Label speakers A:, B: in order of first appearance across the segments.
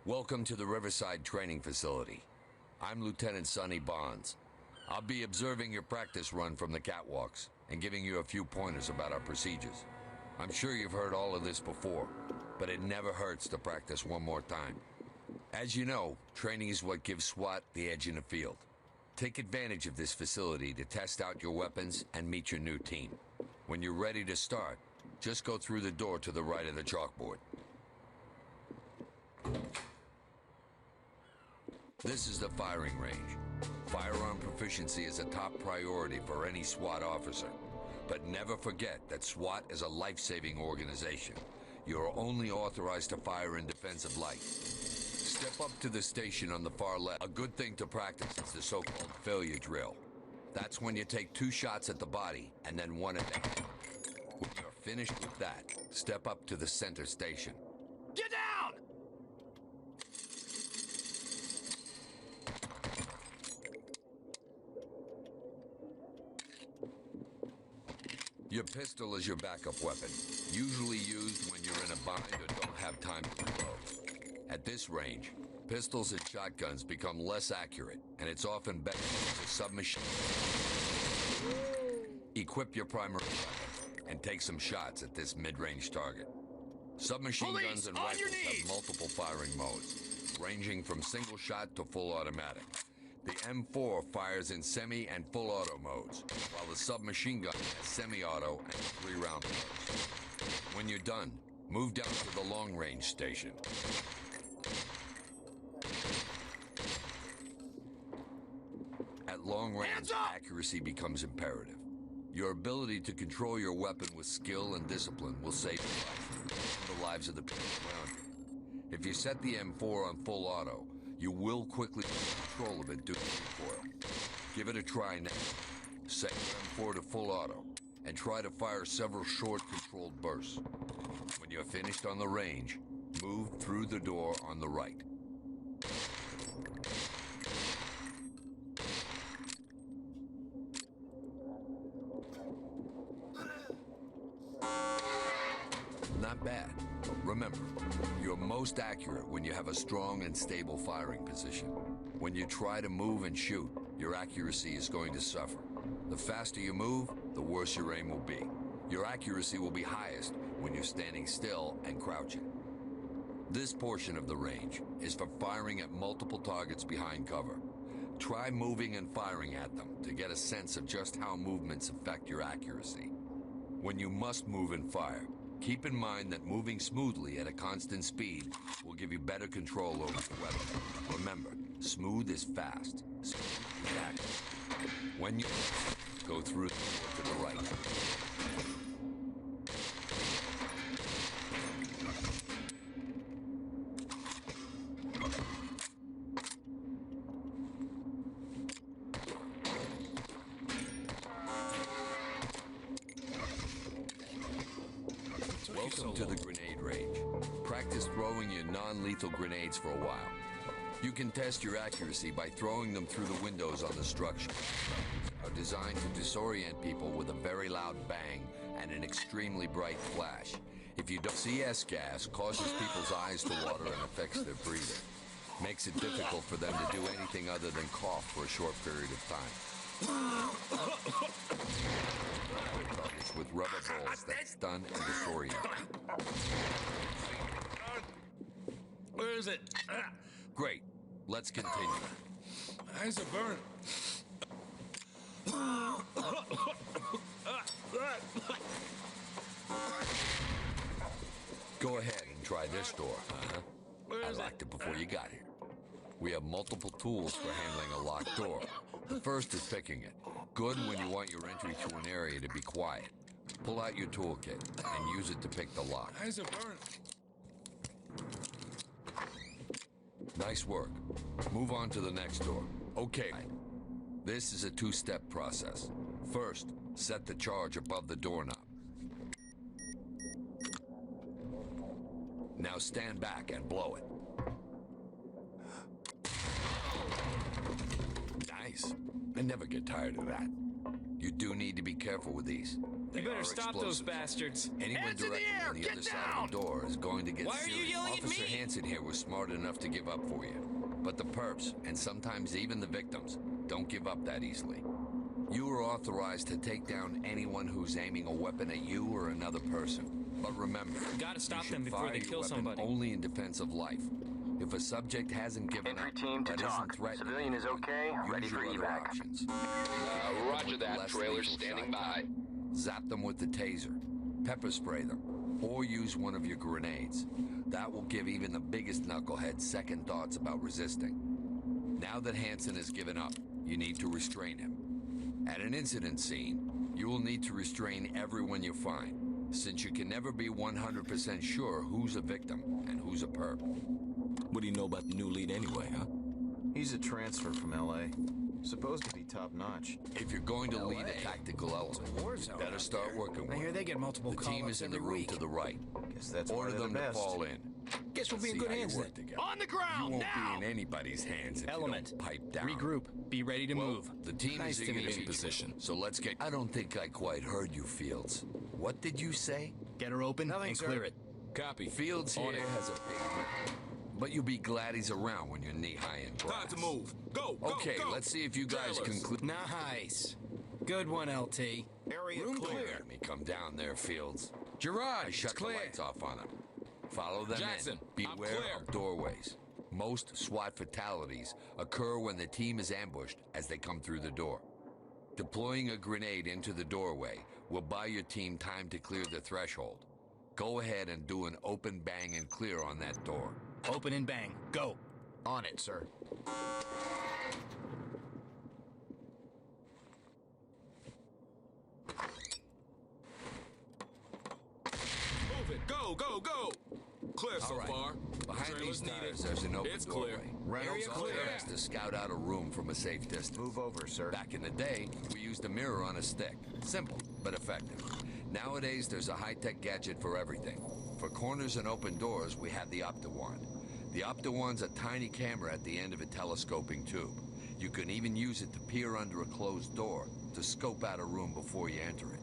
A: Welcome to the Riverside Training Facility. I'm Lieutenant Sonny Bonds. I'll be observing your practice run from the catwalks and giving you a few pointers about our procedures. I'm sure you've heard all of this before, but it never hurts to practice one more time. As you know, training is what gives SWAT the edge in the field. Take advantage of this facility to test out your weapons and meet your new team. When you're ready to start, just go through the door to the right of the chalkboard. This is the firing range. Firearm proficiency is a top priority for any SWAT officer. But never forget that SWAT is a life-saving organization. You are only authorized to fire in defense of life. Step up to the station on the far left. A good thing to practice is the so-called failure drill. That's when you take 2 shots at the body and then 1 at the head. When you're finished with that, step up to the center station.
B: Get down!
A: Your pistol is your backup weapon, usually used when you're in a bind or don't have time to reload. At this range, pistols and shotguns become less accurate, and it's often better to use a submachine. Equip your primary weapon and take some shots at this mid-range target. Submachine guns and rifles have multiple firing modes, ranging from single shot to full automatic. The M4 fires in semi and full auto modes, while the submachine gun has semi-auto and 3-round modes. When you're done, move down to the long-range station. At long range, accuracy becomes imperative. Your ability to control your weapon with skill and discipline will save your life and the lives of the people around you. If you set the M4 on full auto, you will quickly lose control of it due to recoil. Give it a try now. Set your M4 to full auto and try to fire several short, controlled bursts. When you're finished on the range, move through the door on the right. Not bad. Remember, you're most accurate when you have a strong and stable firing position. When you try to move and shoot, your accuracy is going to suffer. The faster you move, the worse your aim will be. Your accuracy will be highest when you're standing still and crouching. This portion of the range is for firing at multiple targets behind cover. Try moving and firing at them to get a sense of just how movements affect your accuracy. When you must move and fire, keep in mind that moving smoothly at a constant speed will give you better control over the weapon. Remember, smooth is fast. Smooth is accurate. When you go through the door to the right. Welcome to the grenade range. Practice throwing your non-lethal grenades for a while. You can test your accuracy by throwing them through the windows on the structure. Are designed to disorient people with a very loud bang and an extremely bright flash. If you don't, CS gas causes people's eyes to water and affects their breathing. Makes it difficult for them to do anything other than cough for a short period of time. Targets with rubber balls that stun and disorient.
B: Where is it?
A: Great. Let's continue.
B: Eyes are burning.
A: Go ahead and try this door. I locked it before you got here. We have multiple tools for handling a locked door. The first is picking it. Good when you want your entry to an area to be quiet. Pull out your toolkit and use it to pick the lock.
B: Eyes are burning.
A: Nice work. Move on to the next door. Okay. This is a 2-step process. First, set the charge above the doorknob. Now stand back and blow it. Nice. I never get tired of that. You do need to be careful with these. They
C: You better
A: are
C: stop those
A: explosives.
C: bastards.
A: Anyone
B: Hands in the
A: directly
B: air!
A: on the
B: Get
A: other side
B: down!
A: of the door is going to get
C: Why are you
A: serious.
C: yelling at
A: Officer
C: me?
A: Hansen here was smart enough to give up for you. But the perps, and sometimes even the victims, don't give up that easily. You are authorized to take down anyone who's aiming a weapon at you or another person. But remember,
C: Gotta stop
A: you should
C: them before
A: fire
C: they
A: your
C: kill
A: weapon
C: somebody.
A: only in defense of life. If a subject hasn't given
D: Entry
A: up,
D: team to
A: but
D: talk.
A: isn't threatening
D: Civilian is
A: anyone,
D: okay, ready
A: use
D: for
A: your other
D: evac.
A: options.
E: Roger
A: With the
E: that.
A: less
E: Trailer
A: lethal
E: standing
A: shot
E: by.
A: type. Zap them with the taser, pepper spray them, or use one of your grenades. That will give even the biggest knucklehead second thoughts about resisting. Now that Hansen has given up, you need to restrain him. At an incident scene, you will need to restrain everyone you find, since you can never be 100% sure who's a victim and who's a perp.
F: What do you know about the new lead anyway, huh?
G: He's a transfer from L.A. Supposed to be top-notch.
A: If you're going to lead a tactical element, you better start working
B: I
A: with
B: hear
A: it.
B: they get multiple
A: The team
B: call-ups
A: is in the
B: every
A: room
B: week.
A: to the right.
G: Guess that's why
A: Order
G: they're
A: them
G: the
A: to
G: best.
A: fall in.
B: Guess we'll be in
A: See
B: good
A: how you
B: hands
A: work
B: then.
A: together.
B: On the
A: You
B: ground,
A: won't
B: now!
A: be in anybody's hands if
C: Element.
A: you don't pipe down.
C: Regroup. Be ready to move.
A: The team
F: Nice
A: is
F: to
A: eager
F: meet
A: to
F: you.
A: meet
F: Position.
A: So let's get. I don't think I quite heard you, Fields. What did you say?
C: Get her open
B: Nothing,
C: and
B: sir.
C: clear it.
F: Copy.
A: Fields
F: On
A: here
F: it.
A: has a big, but you'll be glad he's around when you're knee-high in grass.
F: Time to move. Go, go,
A: Okay,
F: go.
A: let's see if you guys
F: Trailers.
A: conclude.
B: Nice. Good one, LT.
G: Area
B: Room
G: clear.
B: clear.
A: Let me come down there, Fields.
B: Gerard,
A: I
B: it's
A: shut the
B: clear.
A: lights off on them. Follow them
F: Jackson,
A: in.
F: I'm
A: Beware
F: clear.
A: of doorways. Most SWAT fatalities occur when the team is ambushed as they come through the door. Deploying a grenade into the doorway will buy your team time to clear the threshold. Go ahead and do an open bang and clear on that door.
C: Open and bang. Go.
B: On it, sir.
F: Move it. Go, go, go. Clear so
A: right.
F: far.
A: Behind
F: Trailers
A: these
F: needed.
A: tires, there's an open
F: It's
A: doorway.
F: clear.
G: Reynolds
B: Area
G: clear.
B: clear.
A: Has to scout out a room from a safe distance.
G: Move over, sir.
A: Back in the day, we used a mirror on a stick. Simple, but effective. Nowadays, there's a high-tech gadget for everything. For corners and open doors, we have the OptiWand. The OptiWand's a tiny camera at the end of a telescoping tube. You can even use it to peer under a closed door to scope out a room before you enter it.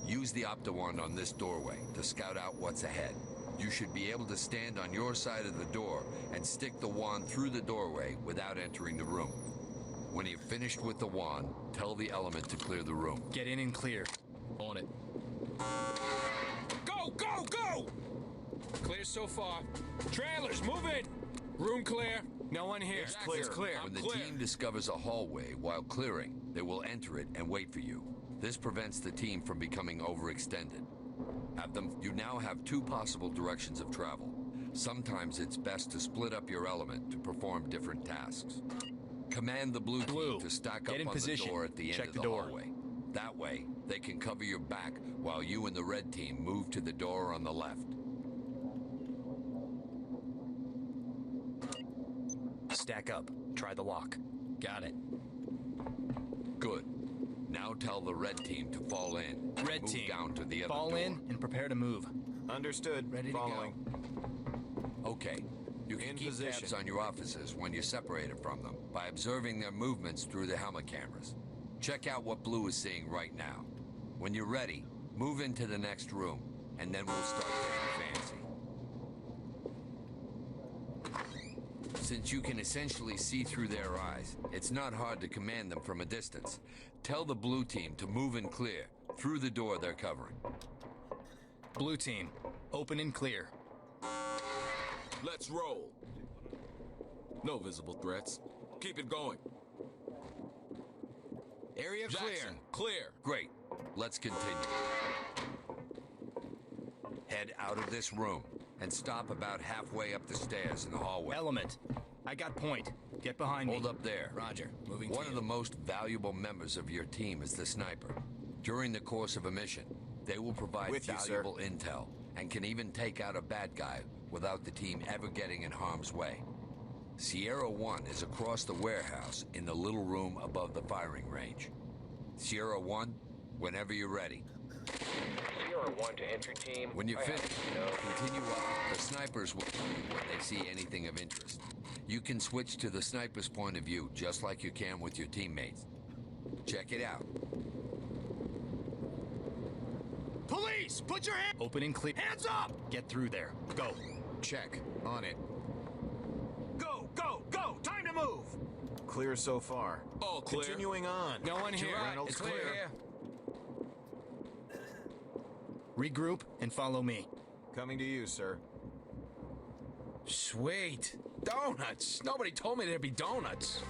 A: Use the OptiWand on this doorway to scout out what's ahead. You should be able to stand on your side of the door and stick the wand through the doorway without entering the room. When you're finished with the wand, tell the element to clear the room.
C: Get in and clear.
F: On it.
B: Go, go, go! Clear so far. Trailers, move in. Room clear.
C: No one here.
F: It's
B: It's clear.
A: When the
F: clear.
A: team discovers a hallway while clearing, they will enter it and wait for you. This prevents the team from becoming overextended. You now have two possible directions of travel. Sometimes it's best to split up your element to perform different tasks. Command the blue
C: Blue,
A: team to stack
C: get
A: up
C: in
A: on
C: position.
A: the door at the end
C: Check
A: of
C: the
A: the
C: door.
A: hallway. That way, they can cover your back while you and the red team move to the door on the left.
C: Stack up. Try the lock. Got it.
A: Good. Now tell the red team to fall in. and
C: Red
A: move
C: team.
A: down to the other
C: Fall
A: door.
C: in and prepare to move.
G: Understood.
B: Ready to go.
G: Following.
A: Okay. You can
G: In
A: keep
G: position.
A: tabs on your officers when you're separated from them by observing their movements through the helmet cameras. Check out what Blue is seeing right now. When you're ready, move into the next room, and then we'll start getting fancy. Since you can essentially see through their eyes, it's not hard to command them from a distance. Tell the blue team to move and clear through the door they're covering.
C: Blue team. Open and clear.
F: Let's roll. No visible threats. Keep it going.
B: Area
F: Jackson, clear.
A: Great. Let's continue. Head out of this room and stop about halfway up the stairs in the hallway.
C: Element. I got point. Get behind
A: Hold
C: me.
A: up there.
B: Roger. Moving
A: One
B: to
A: of
B: you.
A: the most valuable members of your team is the sniper. During the course of a mission, they will provide
G: With you, sir.
A: valuable intel and can even take out a bad guy without the team ever getting in harm's way. Sierra 1 is across the warehouse in the little room above the firing range. Sierra 1, whenever you're ready.
D: Sierra 1 to entry team.
A: When you're
D: I have
A: finished,
D: to know.
A: continue up. The snipers will tell you when they see anything of interest. You can switch to the sniper's point of view just like you can with your teammates. Check it out.
F: face! Put your hand...
C: Open and clear.
F: Hands up!
C: Get through there. Go.
G: Check. On it.
F: Go, go, go! Time to move!
G: Clear so far.
F: All clear.
G: Continuing on.
B: No one here.
G: Reynolds,
B: It's clear
G: clear.
B: here.
C: Regroup and follow me.
G: Coming to you, sir.
B: Sweet. Donuts. Nobody told me there'd be donuts.